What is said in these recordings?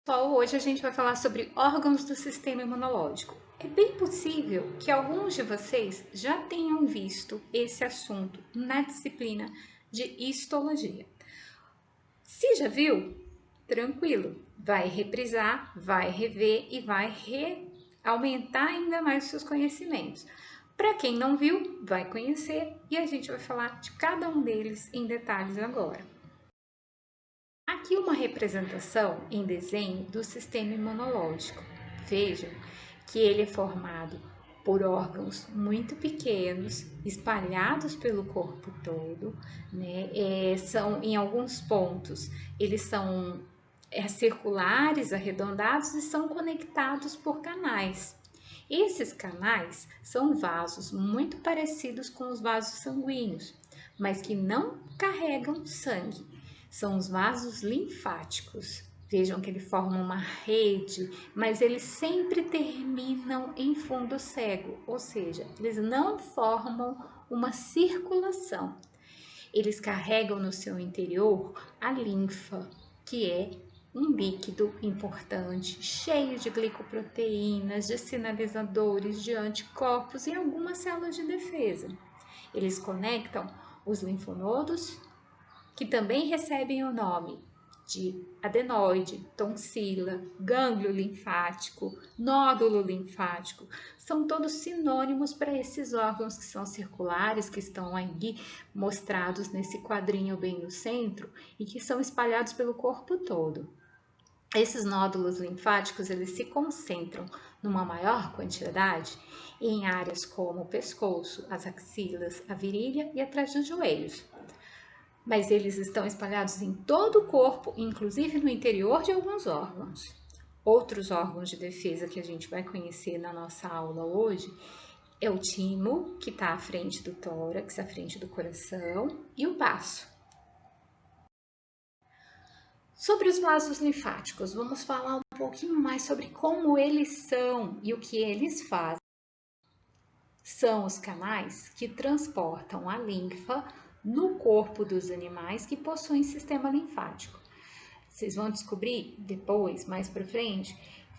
Pessoal, hoje a gente vai falar sobre órgãos do sistema imunológico. É bem possível que alguns de vocês já tenham visto esse assunto na disciplina de histologia. Se já viu, tranquilo, vai reprisar, vai rever e vai aumentar ainda mais os seus conhecimentos. Para quem não viu, vai conhecer e a gente vai falar de cada um deles em detalhes agora. Aqui uma representação em desenho do sistema imunológico. Vejam que ele é formado por órgãos muito pequenos, espalhados pelo corpo todo, né? São em alguns pontos, eles são circulares, arredondados e são conectados por canais. Esses canais são vasos muito parecidos com os vasos sanguíneos, mas que não carregam sangue. São os vasos linfáticos. Vejam que ele forma uma rede, mas eles sempre terminam em fundo cego, ou seja, eles não formam uma circulação. Eles carregam no seu interior a linfa, que é um líquido importante, cheio de glicoproteínas, de sinalizadores, de anticorpos e algumas células de defesa. Eles conectam os linfonodos, que também recebem o nome de adenoide, tonsila, gânglio linfático, nódulo linfático, são todos sinônimos para esses órgãos que são circulares, que estão aí mostrados nesse quadrinho bem no centro e que são espalhados pelo corpo todo. Esses nódulos linfáticos, eles se concentram numa maior quantidade em áreas como o pescoço, as axilas, a virilha e atrás dos joelhos. Mas eles estão espalhados em todo o corpo, inclusive no interior de alguns órgãos. Outros órgãos de defesa que a gente vai conhecer na nossa aula hoje é o timo, que está à frente do tórax, à frente do coração, e o baço. Sobre os vasos linfáticos, vamos falar um pouquinho mais sobre como eles são e o que eles fazem. São os canais que transportam a linfa no corpo dos animais que possuem sistema linfático. Vocês vão descobrir depois, mais para frente,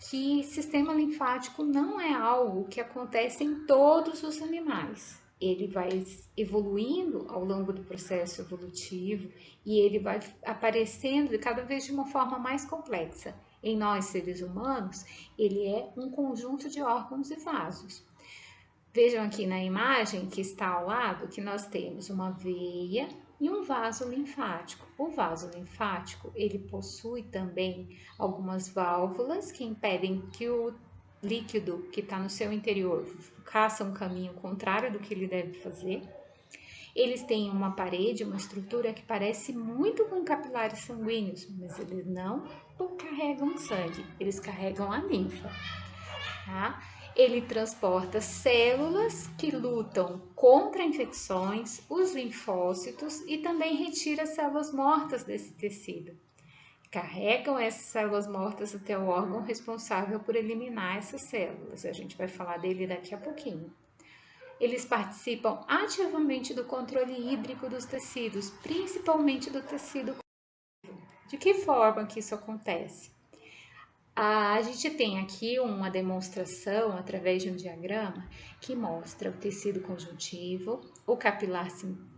que sistema linfático não é algo que acontece em todos os animais. Ele vai evoluindo ao longo do processo evolutivo e ele vai aparecendo cada vez de uma forma mais complexa. Em nós, seres humanos, ele é um conjunto de órgãos e vasos. Vejam aqui na imagem que está ao lado que nós temos uma veia e um vaso linfático. O vaso linfático, ele possui também algumas válvulas que impedem que o líquido que está no seu interior faça um caminho contrário do que ele deve fazer. Eles têm uma parede, uma estrutura que parece muito com capilares sanguíneos, mas eles não carregam sangue, eles carregam a linfa, tá? Ele transporta células que lutam contra infecções, os linfócitos e também retira células mortas desse tecido. Carregam essas células mortas até o órgão responsável por eliminar essas células. A gente vai falar dele daqui a pouquinho. Eles participam ativamente do controle hídrico dos tecidos, principalmente do tecido. De que forma que isso acontece? A gente tem aqui uma demonstração através de um diagrama que mostra o tecido conjuntivo, o capilar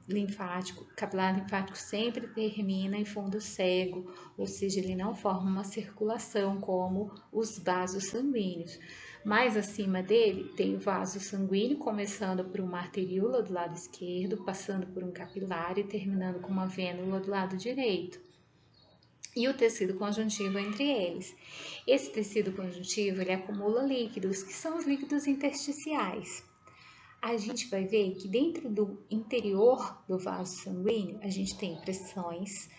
linfático. O capilar linfático sempre termina em fundo cego, ou seja, ele não forma uma circulação como os vasos sanguíneos. Mais acima dele tem o vaso sanguíneo, começando por uma arteríola do lado esquerdo, passando por um capilar e terminando com uma vênula do lado direito. E o tecido conjuntivo entre eles. Esse tecido conjuntivo, ele acumula líquidos, que são os líquidos intersticiais. A gente vai ver que dentro do interior do vaso sanguíneo, a gente tem pressões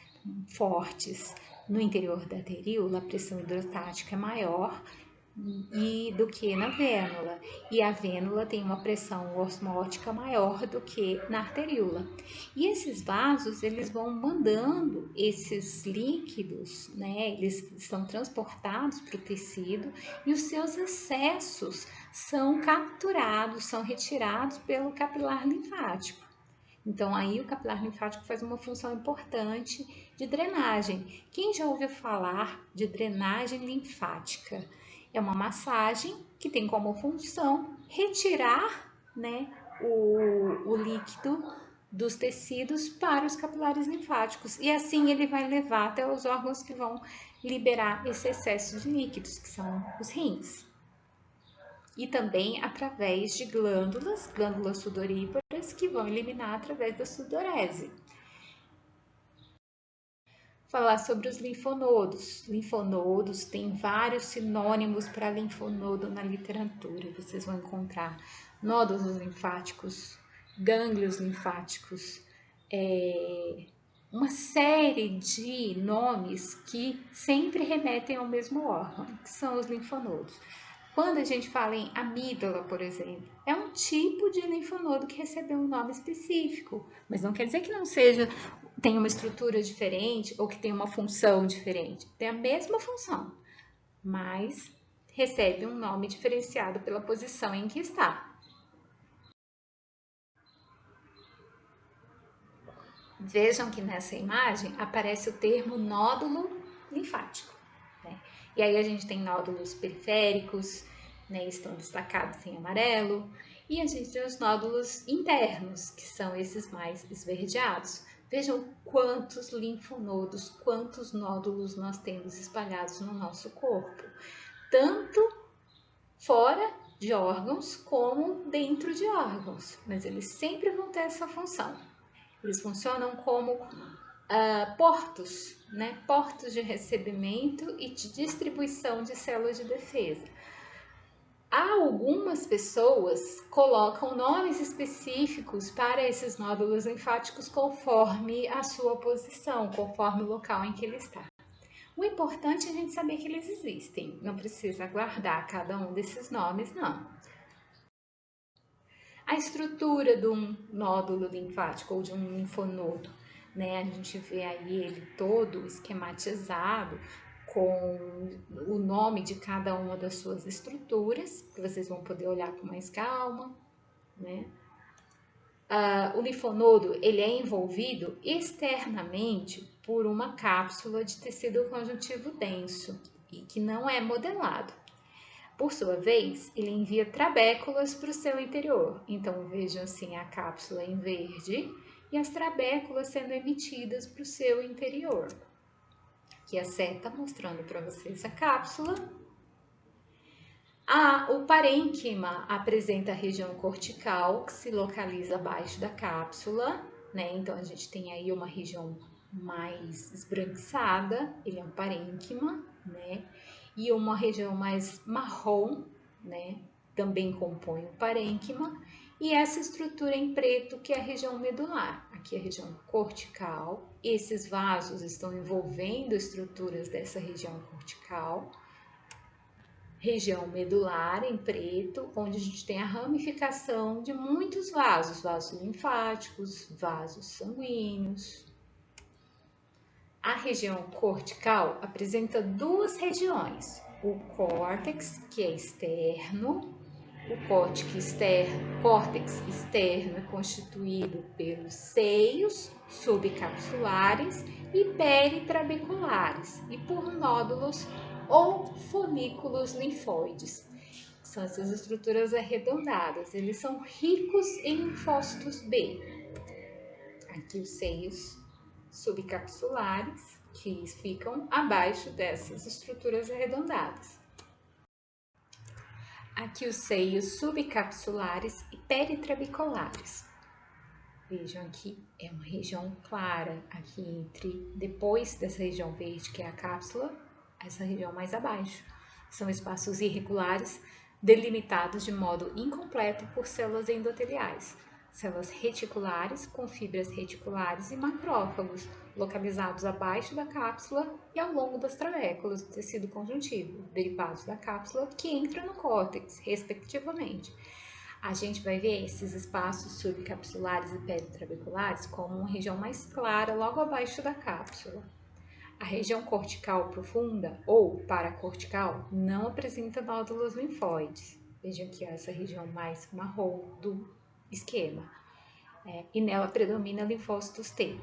fortes. No interior da arteríola, a pressão hidrostática é maior do que na vênula, e a vênula tem uma pressão osmótica maior do que na arteríola. E esses vasos, eles vão mandando esses líquidos, né? Eles são transportados para o tecido e os seus excessos são capturados, são retirados pelo capilar linfático. Então, aí o capilar linfático faz uma função importante de drenagem. Quem já ouviu falar de drenagem linfática? É uma massagem que tem como função retirar, né, o líquido dos tecidos para os capilares linfáticos. E assim ele vai levar até os órgãos que vão liberar esse excesso de líquidos, que são os rins. E também através de glândulas sudoríparas, que vão eliminar através da sudorese. Falar sobre os linfonodos. Linfonodos tem vários sinônimos para linfonodo na literatura. Vocês vão encontrar nódulos linfáticos, gânglios linfáticos, uma série de nomes que sempre remetem ao mesmo órgão, que são os linfonodos. Quando a gente fala em amígdala, por exemplo, é um tipo de linfonodo que recebeu um nome específico, mas não quer dizer que não seja, tem uma estrutura diferente ou que tem uma função diferente. Tem a mesma função, mas recebe um nome diferenciado pela posição em que está. Vejam que nessa imagem aparece o termo nódulo linfático, né? E aí a gente tem nódulos periféricos, né, estão destacados em amarelo, e a gente tem os nódulos internos, que são esses mais esverdeados. Vejam quantos linfonodos, quantos nódulos nós temos espalhados no nosso corpo, tanto fora de órgãos como dentro de órgãos, mas eles sempre vão ter essa função. Eles funcionam como portos, né? Portos de recebimento e de distribuição de células de defesa. Algumas pessoas colocam nomes específicos para esses nódulos linfáticos conforme a sua posição, conforme o local em que ele está. O importante é a gente saber que eles existem, não precisa guardar cada um desses nomes, não. A estrutura de um nódulo linfático ou de um linfonodo, né? A gente vê aí ele todo esquematizado com o nome de cada uma das suas estruturas, que vocês vão poder olhar com mais calma, né? O linfonodo ele é envolvido externamente por uma cápsula de tecido conjuntivo denso e que não é modelado. Por sua vez, ele envia trabéculas para o seu interior. Então, vejam assim a cápsula em verde e as trabéculas sendo emitidas para o seu interior. Aqui a seta mostrando para vocês a cápsula. O parênquima apresenta a região cortical, que se localiza abaixo da cápsula, né? Então, a gente tem aí uma região mais esbranquiçada, ele é um parênquima, né? E uma região mais marrom, né? Também compõe o parênquima. E essa estrutura em preto, que é a região medular. Aqui é a região cortical. Esses vasos estão envolvendo estruturas dessa região cortical. Região medular em preto, onde a gente tem a ramificação de muitos vasos, vasos linfáticos, vasos sanguíneos. A região cortical apresenta duas regiões, o córtex, que é externo, o córtex externo é constituído pelos seios subcapsulares e peritrabeculares e por nódulos ou folículos linfóides. São essas estruturas arredondadas, eles são ricos em linfócitos B. Aqui os seios subcapsulares, que ficam abaixo dessas estruturas arredondadas. Aqui os seios subcapsulares e peritrabeculares. Vejam aqui, é uma região clara aqui depois dessa região verde, que é a cápsula, essa região mais abaixo. São espaços irregulares delimitados de modo incompleto por células endoteliais, células reticulares com fibras reticulares e macrófagos, localizados abaixo da cápsula e ao longo das trabéculas do tecido conjuntivo, derivados da cápsula que entra no córtex, respectivamente. A gente vai ver esses espaços subcapsulares e peritrabeculares como uma região mais clara logo abaixo da cápsula. A região cortical profunda ou paracortical não apresenta nódulos linfóides. Vejam aqui essa região mais marrom do esquema. e nela predomina linfócitos T.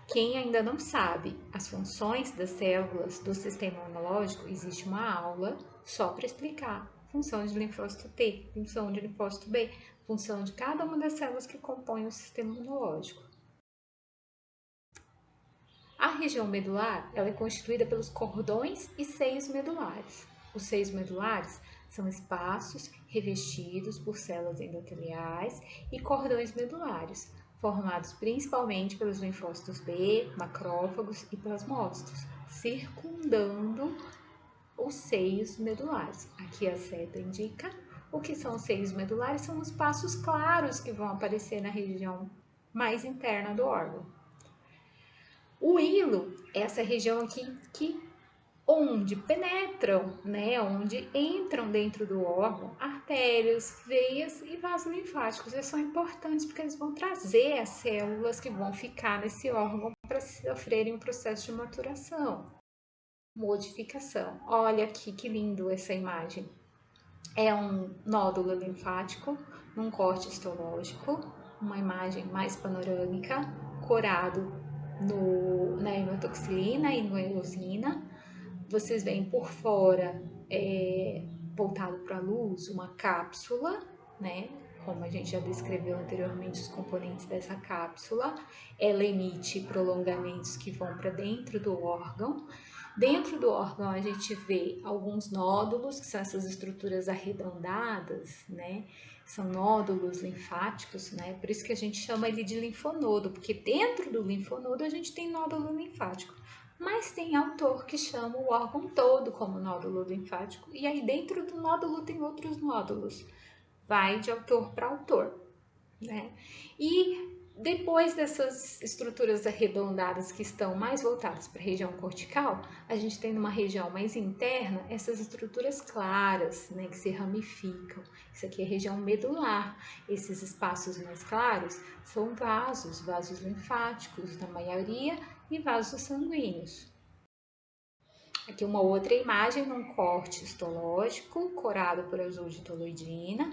Quem ainda não sabe as funções das células do sistema imunológico, existe uma aula só para explicar função de linfócito T, função de linfócito B, função de cada uma das células que compõem o sistema imunológico. A região medular ela é constituída pelos cordões e seios medulares. Os seios medulares são espaços revestidos por células endoteliais e cordões medulares, formados principalmente pelos linfócitos B, macrófagos e plasmócitos, circundando os seios medulares. Aqui a seta indica o que são os seios medulares, são os espaços claros que vão aparecer na região mais interna do órgão. O hilo é essa região aqui onde penetram, né, onde entram dentro do órgão artérias, veias e vasos linfáticos. Eles são importantes porque eles vão trazer as células que vão ficar nesse órgão para sofrerem um processo de maturação, modificação. Olha aqui que lindo essa imagem. É um nódulo linfático num corte histológico, uma imagem mais panorâmica, corado na hematoxilina e no eosina. Vocês veem por fora, voltado para a luz, uma cápsula, né? Como a gente já descreveu anteriormente os componentes dessa cápsula. Ela emite prolongamentos que vão para dentro do órgão. Dentro do órgão a gente vê alguns nódulos, que são essas estruturas arredondadas, né? São nódulos linfáticos, né? Por isso que a gente chama ele de linfonodo, porque dentro do linfonodo a gente tem nódulo linfático. Mas tem autor que chama o órgão todo como nódulo linfático, e aí dentro do nódulo tem outros nódulos. Vai de autor para autor, né? E depois dessas estruturas arredondadas que estão mais voltadas para a região cortical, a gente tem numa região mais interna essas estruturas claras, né, que se ramificam. Isso aqui é a região medular. Esses espaços mais claros são vasos linfáticos, na maioria, e vasos sanguíneos. Aqui uma outra imagem num corte histológico, corado por azul de toloidina.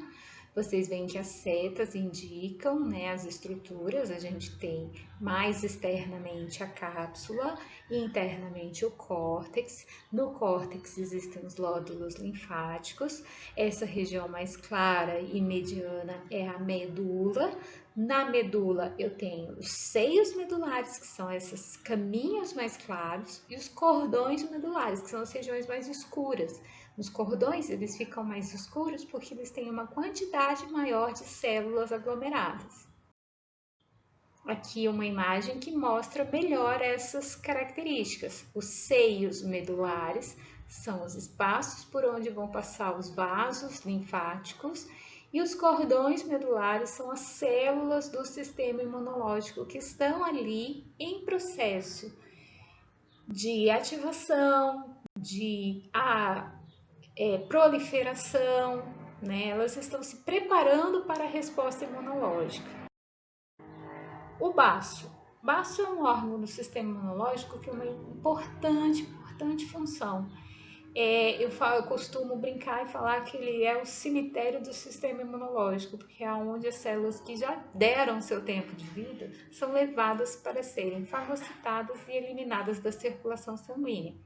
Vocês veem que as setas indicam, né, as estruturas. A gente tem mais externamente a cápsula e internamente o córtex. No córtex existem os nódulos linfáticos. Essa região mais clara e mediana é a medula. Na medula eu tenho os seios medulares, que são esses caminhos mais claros, e os cordões medulares, que são as regiões mais escuras. Os cordões, eles ficam mais escuros porque eles têm uma quantidade maior de células aglomeradas. Aqui uma imagem que mostra melhor essas características. Os seios medulares são os espaços por onde vão passar os vasos linfáticos e os cordões medulares são as células do sistema imunológico que estão ali em processo de ativação, de proliferação, né? Elas estão se preparando para a resposta imunológica. O baço. Baço é um órgão do sistema imunológico que tem uma importante função. Eu costumo brincar e falar que ele é o cemitério do sistema imunológico, porque é onde as células que já deram seu tempo de vida são levadas para serem fagocitadas e eliminadas da circulação sanguínea.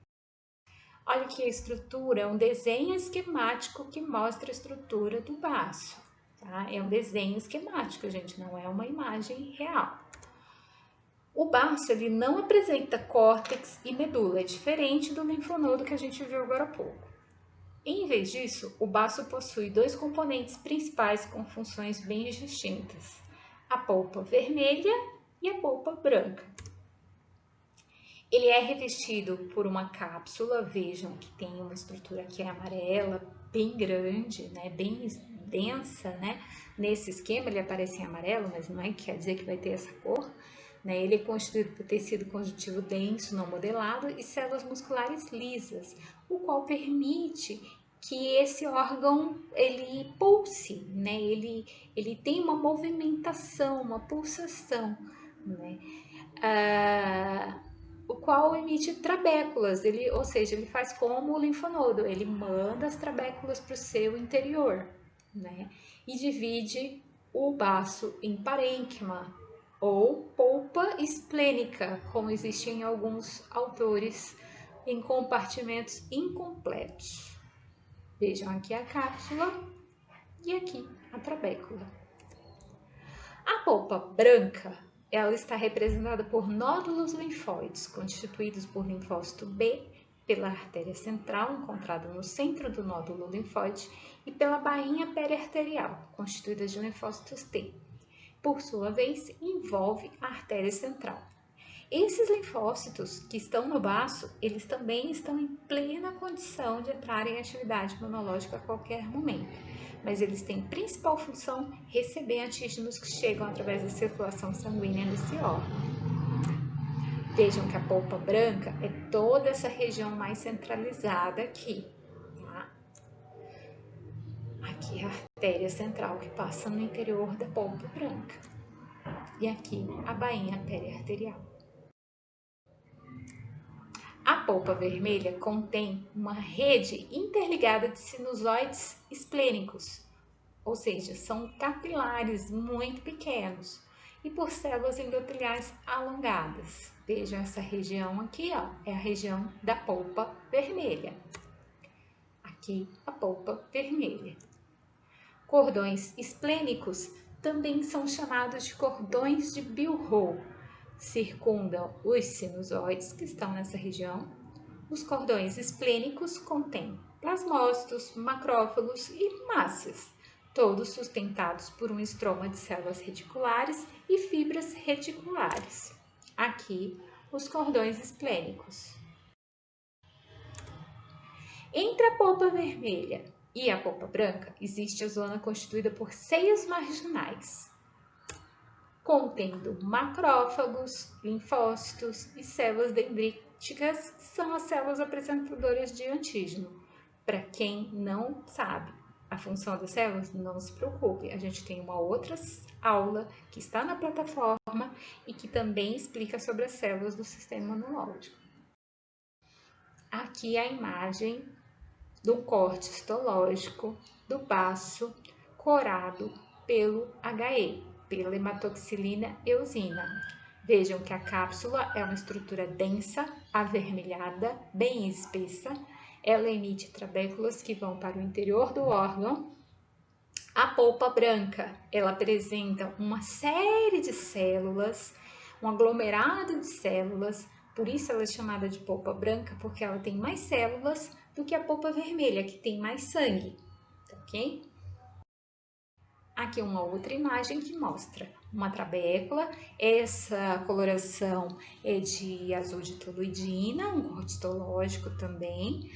Olha aqui a estrutura, é um desenho esquemático que mostra a estrutura do baço. Tá? É um desenho esquemático, gente, não é uma imagem real. O baço ele não apresenta córtex e medula, é diferente do linfonodo que a gente viu agora há pouco. Em vez disso, o baço possui dois componentes principais com funções bem distintas: a polpa vermelha e a polpa branca. Ele é revestido por uma cápsula, vejam que tem uma estrutura que é amarela, bem grande, né, bem densa, né? Nesse esquema ele aparece em amarelo, mas não é que quer dizer que vai ter essa cor. Né? Ele é constituído por tecido conjuntivo denso, não modelado e células musculares lisas, o qual permite que esse órgão ele pulse, né? Ele tem uma movimentação, uma pulsação, né? O qual emite trabéculas, ou seja, ele faz como o linfonodo, ele manda as trabéculas para o seu interior, né? E divide o baço em parênquima ou polpa esplênica, como existe em alguns autores, em compartimentos incompletos. Vejam aqui a cápsula e aqui a trabécula. A polpa branca, ela está representada por nódulos linfóides, constituídos por linfócito B, pela artéria central, encontrada no centro do nódulo linfóide, e pela bainha periarterial, constituída de linfócitos T. Por sua vez, envolve a artéria central. Esses linfócitos que estão no baço, eles também estão em plena condição de entrar em atividade imunológica a qualquer momento, mas eles têm principal função receber antígenos que chegam através da circulação sanguínea nesse órgão. Vejam que a polpa branca é toda essa região mais centralizada aqui, tá? Aqui é a artéria central que passa no interior da polpa branca. E aqui a bainha periarterial. A polpa vermelha contém uma rede interligada de sinusoides esplênicos, ou seja, são capilares muito pequenos e por células endoteliais alongadas. Vejam essa região aqui, ó, é a região da polpa vermelha. Aqui a polpa vermelha. Cordões esplênicos também são chamados de cordões de Billroth. Circundam os sinusoides que estão nessa região. Os cordões esplênicos contêm plasmócitos, macrófagos e masses, todos sustentados por um estroma de células reticulares e fibras reticulares. Aqui, os cordões esplênicos. Entre a polpa vermelha e a polpa branca, existe a zona constituída por seios marginais, contendo macrófagos, linfócitos e células dendríticas, são as células apresentadoras de antígeno. Para quem não sabe a função das células, não se preocupe, a gente tem uma outra aula que está na plataforma e que também explica sobre as células do sistema imunológico. Aqui a imagem do corte histológico do baço corado pelo HE, pela hematoxilina eosina. Vejam que a cápsula é uma estrutura densa, avermelhada, bem espessa. Ela emite trabéculas que vão para o interior do órgão. A polpa branca, ela apresenta uma série de células, um aglomerado de células, por isso ela é chamada de polpa branca, porque ela tem mais células do que a polpa vermelha, que tem mais sangue, ok? Aqui uma outra imagem que mostra uma trabécula, essa coloração é de azul de toluidina, um corte histológico também.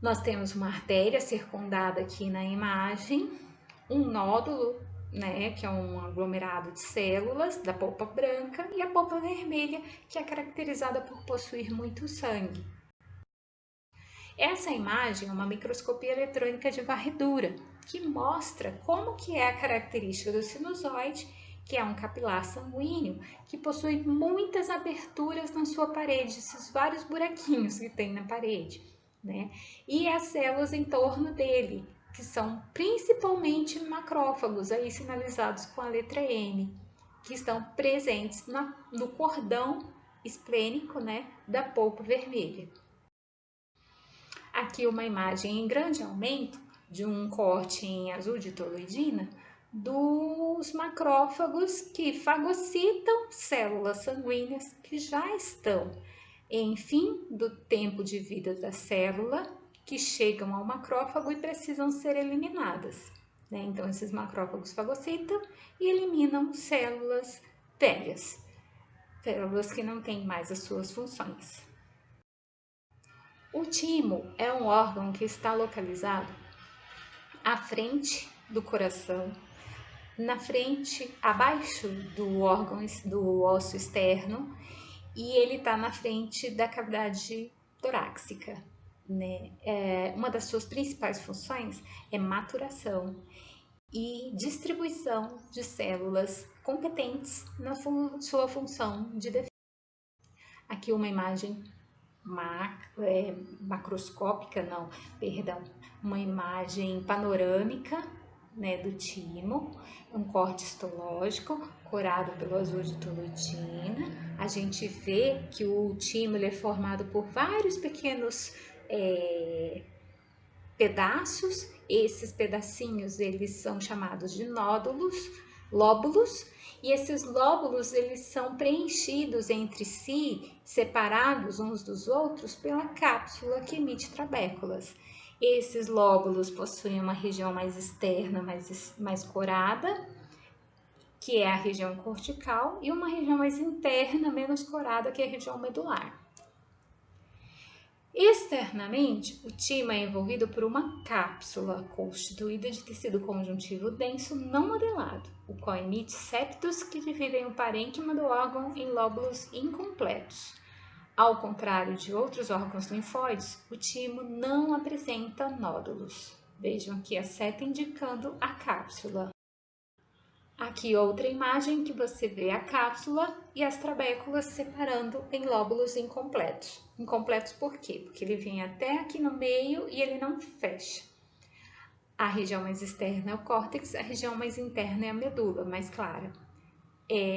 Nós temos uma artéria circundada aqui na imagem, um nódulo, né, que é um aglomerado de células da polpa branca, e a polpa vermelha, que é caracterizada por possuir muito sangue. Essa imagem é uma microscopia eletrônica de varredura, que mostra como que é a característica do sinusoide, que é um capilar sanguíneo, que possui muitas aberturas na sua parede, esses vários buraquinhos que tem na parede, né? E as células em torno dele, que são principalmente macrófagos, aí sinalizados com a letra M, que estão presentes no cordão esplênico, né, da polpa vermelha. Aqui uma imagem em grande aumento de um corte em azul de toluidina dos macrófagos que fagocitam células sanguíneas que já estão em fim do tempo de vida da célula, que chegam ao macrófago e precisam ser eliminadas, né? Então, esses macrófagos fagocitam e eliminam células velhas, células que não têm mais as suas funções. O timo é um órgão que está localizado à frente do coração, na frente, abaixo do órgão do osso externo, e ele está na frente da cavidade torácica, né? Uma das suas principais funções é maturação e distribuição de células competentes na sua função de defesa. Aqui uma imagem macroscópica, não, perdão, uma imagem panorâmica né, do timo, um corte histológico, corado pelo azul de toluidina. A gente vê que o timo ele é formado por vários pequenos pedaços. Esses pedacinhos eles são chamados de lóbulos, e esses lóbulos eles são preenchidos entre si, separados uns dos outros pela cápsula que emite trabéculas. Esses lóbulos possuem uma região mais externa, mais corada, que é a região cortical, e uma região mais interna, menos corada, que é a região medular. Externamente, o timo é envolvido por uma cápsula constituída de tecido conjuntivo denso não modelado, o qual emite septos que dividem o parênquima do órgão em lóbulos incompletos. Ao contrário de outros órgãos linfóides, o timo não apresenta nódulos. Vejam aqui a seta indicando a cápsula. Aqui outra imagem que você vê a cápsula e as trabéculas separando em lóbulos incompletos. Incompletos por quê? Porque ele vem até aqui no meio e ele não fecha. A região mais externa é o córtex, a região mais interna é a medula, mais clara.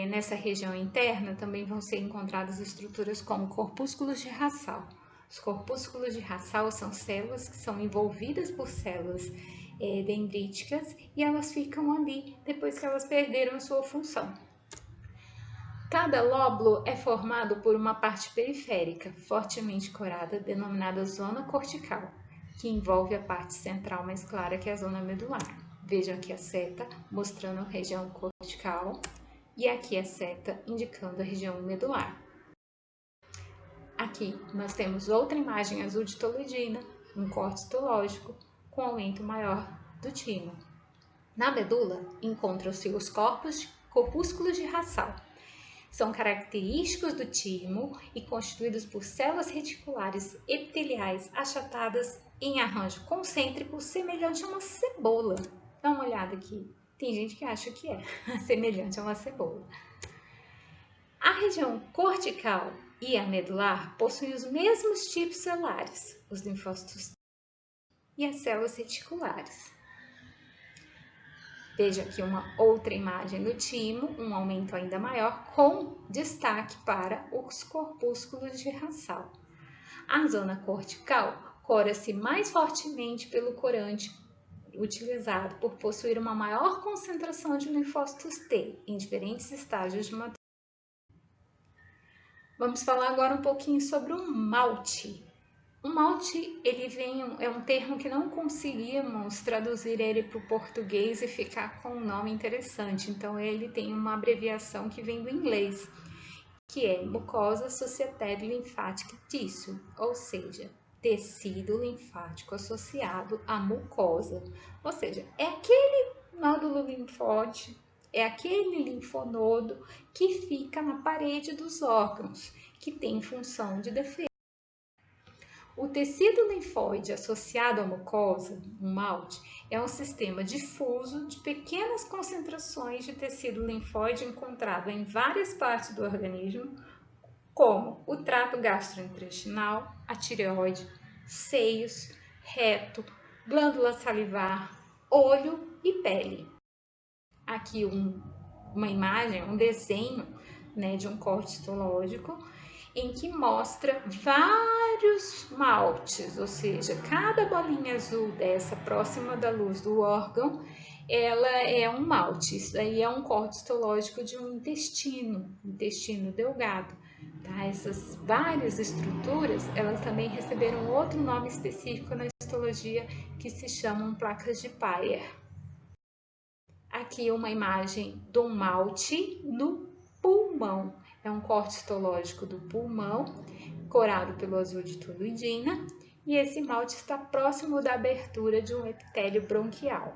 Nessa região interna também vão ser encontradas estruturas como corpúsculos de Hassall. Os corpúsculos de Hassall são células que são envolvidas por células dendríticas e elas ficam ali depois que elas perderam a sua função. Cada lóbulo é formado por uma parte periférica, fortemente corada, denominada zona cortical, que envolve a parte central mais clara, que é a zona medular. Vejam aqui a seta mostrando a região cortical e aqui a seta indicando a região medular. Aqui nós temos outra imagem azul de toluidina, um corte histológico com aumento maior do timo. Na medula encontram-se os corpúsculos de Hassall. São característicos do timo e constituídos por células reticulares epiteliais achatadas em arranjo concêntrico semelhante a uma cebola. Dá uma olhada aqui. Tem gente que acha que é semelhante a uma cebola. A região cortical e a medular possuem os mesmos tipos celulares, os linfócitos e as células reticulares. Veja aqui uma outra imagem do timo, um aumento ainda maior, com destaque para os corpúsculos de Hassall. A zona cortical cora-se mais fortemente pelo corante utilizado por possuir uma maior concentração de linfócitos T em diferentes estágios de maturidade. Vamos falar agora um pouquinho sobre o malte. O malte é um termo que não conseguimos traduzir ele para o português e ficar com um nome interessante. Então ele tem uma abreviação que vem do inglês, que é mucosa associated lymphatic tissue, ou seja, tecido linfático associado à mucosa. Ou seja, é aquele nódulo linfóide, é aquele linfonodo que fica na parede dos órgãos, que tem função de defesa. O tecido linfóide associado à mucosa, o malte, é um sistema difuso de pequenas concentrações de tecido linfóide encontrado em várias partes do organismo, como o trato gastrointestinal, a tireoide, seios, reto, glândula salivar, olho e pele. Aqui uma imagem, um desenho, né, de um corte histológico em que mostra vários maltes, ou seja, cada bolinha azul dessa próxima da luz do órgão, ela é um malte. Isso aí é um corte histológico de um intestino delgado. Tá? Essas várias estruturas, elas também receberam outro nome específico na histologia que se chamam placas de Peyer. Aqui uma imagem do malte no pulmão. É um corte histológico do pulmão, corado pelo azul de toluidina, e esse malte está próximo da abertura de um epitélio bronquial.